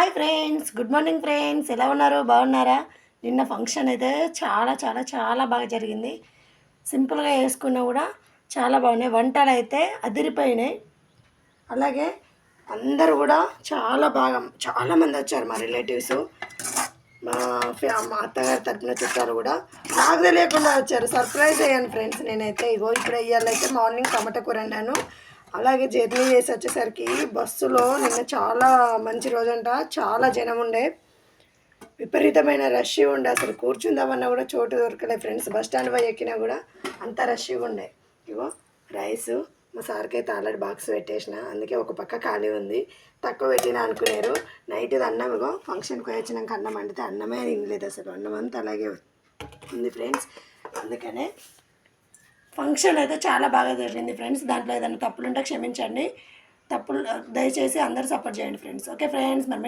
Hi friends, good morning friends. ఎలా ఉన్నారు? బాగున్నారా? నిన్న ఫంక్షన్ అయితే చాలా చాలా చాలా బాగా జరిగింది. సింపుల్గా వేసుకున్నా కూడా చాలా బాగున్నాయి. వంటలు అయితే అదిరిపోయినాయి. అలాగే అందరూ కూడా చాలామంది వచ్చారు. మా రిలేటివ్స్, మా అత్తగారి తరపున చుట్టాలు కూడా నాకు తెలియకుండా వచ్చారు. సర్ప్రైజ్ అయ్యాను ఫ్రెండ్స్. నేనైతే ఇప్పుడు ఇయ్యాలైతే మార్నింగ్ టమాటా కూర వండాను. అలాగే జర్నీ చేసి వచ్చేసరికి బస్సులో నిన్న చాలా మంచి రోజంట. చాలా జనం ఉండే, విపరీతమైన రష్ ఉండే. అసలు కూర్చుందామన్నా కూడా చోటు దొరకలేదు ఫ్రెండ్స్. బస్ స్టాండ్ పోయి ఎక్కినా కూడా అంత రష్ ఉండే. ఇగో రైసు మా సార్కి అయితే ఆల్రెడీ బాక్స్ పెట్టేసిన, అందుకే ఒక పక్క ఖాళీ ఉంది. తక్కువ పెట్టినా అనుకున్నారు. నైట్ అన్నం ఇగో ఫంక్షన్కి పోయి వచ్చినాక అన్నం వండితే అన్నమే తినలేదు. అసలు అన్నం అంతా అలాగే ఉంది ఫ్రెండ్స్. అందుకనే ఫంక్షన్ అయితే చాలా బాగా జరిగింది ఫ్రెండ్స్. దాంట్లో ఏదైనా తప్పులుంటే క్షమించండి. దయచేసి అందరూ సపోర్ట్ చేయండి ఫ్రెండ్స్. ఓకే ఫ్రెండ్స్, మరి